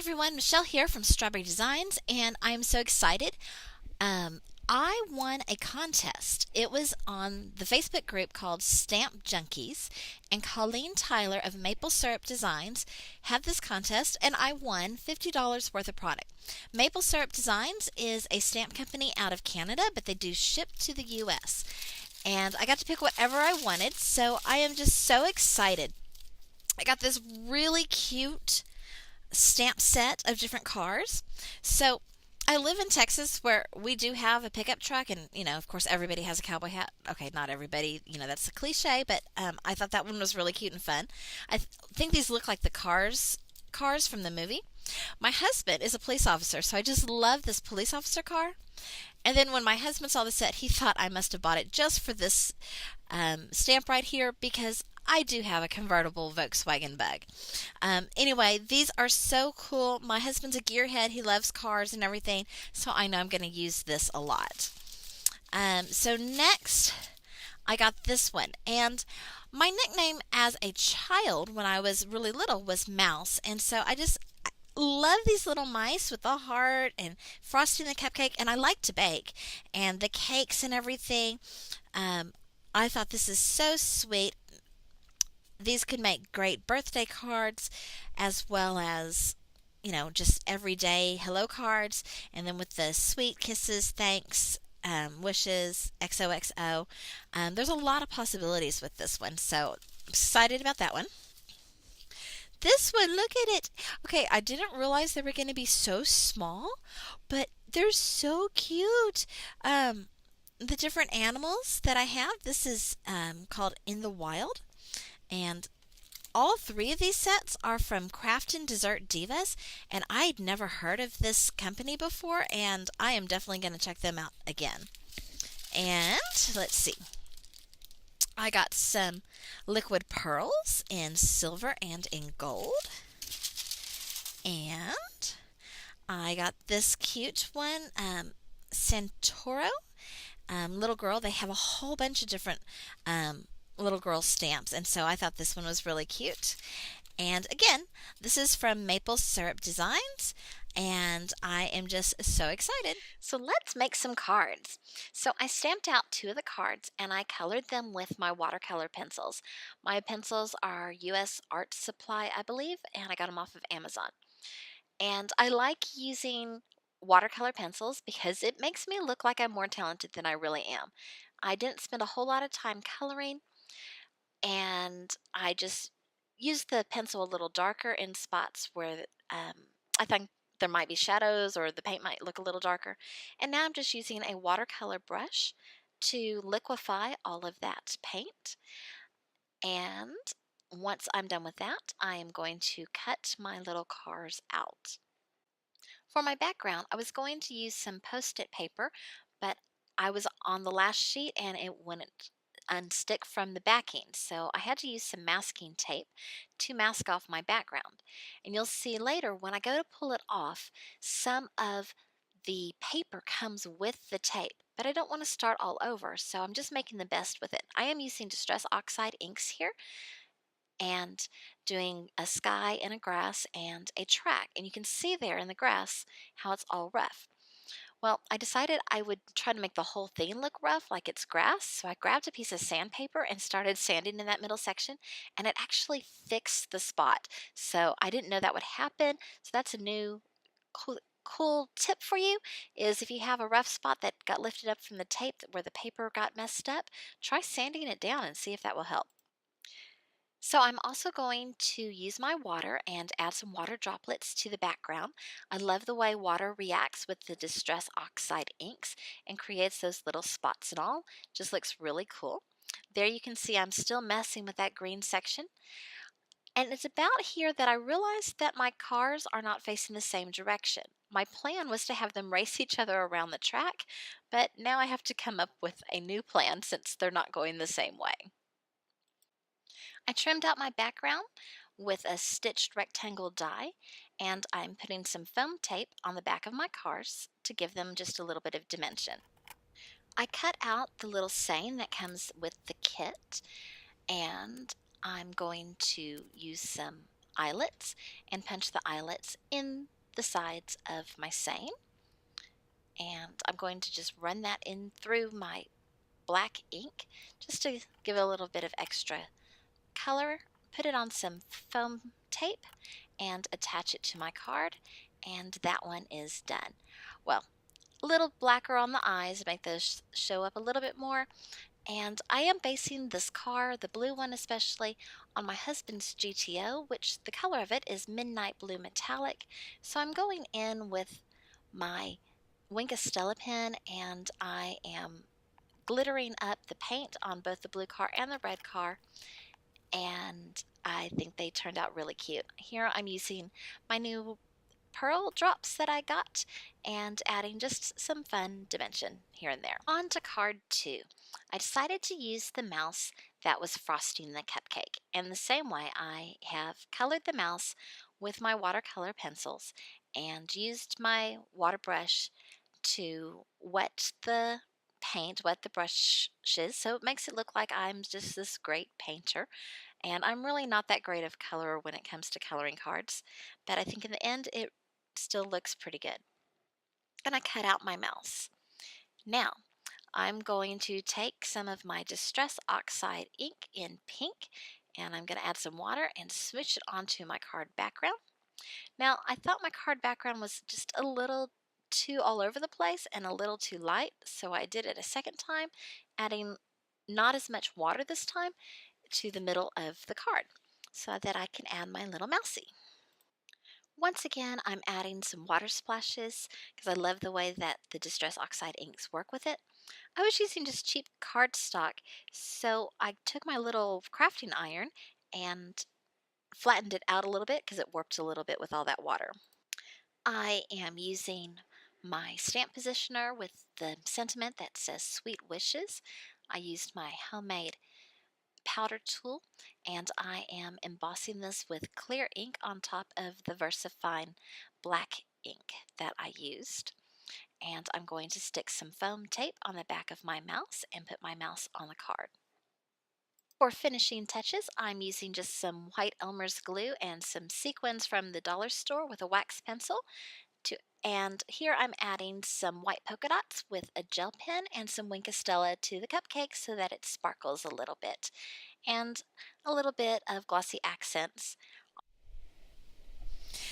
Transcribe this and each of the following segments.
everyone, Michelle here from Straw-Bearie Designs, and I'm so excited. I won a contest. It was on the Facebook group called Stamp Junkies, and Colleen Tyler of Maple Syrup Designs had this contest, and I won $50 worth of product. Maple Syrup Designs is a stamp company out of Canada, but they do ship to the US. And I got to pick whatever I wanted, so I am just so excited. I got this really cute stamp set of different cars. So I live in Texas where we do have a pickup truck, and of course, everybody has a cowboy hat. Okay, not everybody, that's a cliche, but I thought that one was really cute and fun. I think these look like the cars from the movie. My husband is a police officer, so I just love this police officer car. And then when my husband saw the set, he thought I must have bought it just for this stamp right here because I do have a convertible Volkswagen Bug. Anyway, these are so cool. My husband's a gearhead. He loves cars and everything, so I know I'm going to use this a lot. So next, I got this one. And my nickname as a child when I was really little was Mouse. And so I just love these little mice with the heart and frosting the cupcake. And I like to bake. And the cakes and everything. I thought this is so sweet. These could make great birthday cards as well as, just everyday hello cards. And then with the sweet kisses, thanks, wishes, XOXO. There's a lot of possibilities with this one. So I'm excited about that one. This one, look at it. Okay, I didn't realize they were going to be so small, but they're so cute. The different animals that I have, this is called In the Wild. And all three of these sets are from Craftin Desert Divas, and I'd never heard of this company before, and I am definitely going to check them out again. And let's see. I got some liquid pearls in silver and in gold. And I got this cute one, Centauro, little girl. They have a whole bunch of different little girl stamps, and so I thought this one was really cute. And again, this is from Maple Syrup Designs, and I am just so excited. So let's make some cards. So I stamped out two of the cards and I colored them with my watercolor pencils. My pencils are US Art Supply, I believe, and I got them off of Amazon. And I like using watercolor pencils because it makes me look like I'm more talented than I really am. I didn't spend a whole lot of time coloring, and I just used the pencil a little darker in spots where I think there might be shadows or the paint might look a little darker. And now I'm just using a watercolor brush to liquefy all of that paint. And once I'm done with that, I am going to cut my little cars out. For my background, I was going to use some Post-it paper, but I was on the last sheet and it wouldn't unstick from the backing, so I had to use some masking tape to mask off my background. And you'll see later when I go to pull it off, some of the paper comes with the tape, but I don't want to start all over, so I'm just making the best with it. I am using Distress Oxide inks here and doing a sky and a grass and a track, and you can see there in the grass how it's all rough. Well, I decided I would try to make the whole thing look rough like it's grass, so I grabbed a piece of sandpaper and started sanding in that middle section, and it actually fixed the spot. So I didn't know that would happen, so that's a new cool tip for you, is if you have a rough spot that got lifted up from the tape where the paper got messed up, try sanding it down and see if that will help. So I'm also going to use my water and add some water droplets to the background. I love the way water reacts with the Distress Oxide inks and creates those little spots and all. Just looks really cool. There you can see I'm still messing with that green section. And it's about here that I realized that my cars are not facing the same direction. My plan was to have them race each other around the track, but now I have to come up with a new plan since they're not going the same way. I trimmed out my background with a stitched rectangle die, and I'm putting some foam tape on the back of my cars to give them just a little bit of dimension. I cut out the little saying that comes with the kit, and I'm going to use some eyelets and punch the eyelets in the sides of my seine, and I'm going to just run that in through my black ink just to give it a little bit of extra color. Put it on some foam tape and attach it to my card, and that one is done. Well, a little blacker on the eyes, make those show up a little bit more. And I am basing this car, the blue one especially, on my husband's GTO, which the color of it is Midnight Blue Metallic. So I'm going in with my Wink Stella pen, and I am glittering up the paint on both the blue car and the red car, and I think they turned out really cute. Here I'm using my new pearl drops that I got and adding just some fun dimension here and there. On to card 2. I decided to use the mouse that was frosting the cupcake. And the same way, I have colored the mouse with my watercolor pencils and used my water brush to wet the paint, wet the brushes, so it makes it look like I'm just this great painter. And I'm really not that great of color when it comes to coloring cards, but I think in the end it still looks pretty good. And I cut out my mouse. Now, I'm going to take some of my Distress Oxide ink in pink, and I'm going to add some water and switch it onto my card background. Now, I thought my card background was just a little too all over the place and a little too light, so I did it a second time, adding not as much water this time to the middle of the card so that I can add my little mousie. Once again, I'm adding some water splashes because I love the way that the Distress Oxide inks work with it. I was using just cheap cardstock, so I took my little crafting iron and flattened it out a little bit because it warped a little bit with all that water. I am using my stamp positioner with the sentiment that says Sweet Wishes. I used my homemade powder tool, and I am embossing this with clear ink on top of the VersaFine black ink that I used. And I'm going to stick some foam tape on the back of my mouse and put my mouse on the card. For finishing touches, I'm using just some white Elmer's glue and some sequins from the dollar store with a wax pencil. And here I'm adding some white polka dots with a gel pen and some Wink Stella to the cupcake so that it sparkles a little bit. And a little bit of glossy accents.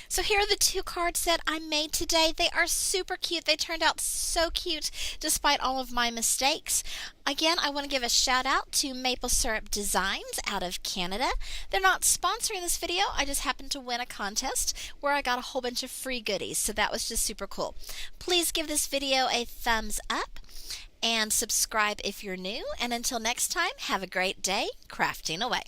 So here are the 2 cards that I made today. They are super cute. They turned out so cute despite all of my mistakes. Again, I want to give a shout out to Maple Syrup Designs out of Canada. They're not sponsoring this video. I just happened to win a contest where I got a whole bunch of free goodies. So that was just super cool. Please give this video a thumbs up and subscribe if you're new. And until next time, have a great day crafting away.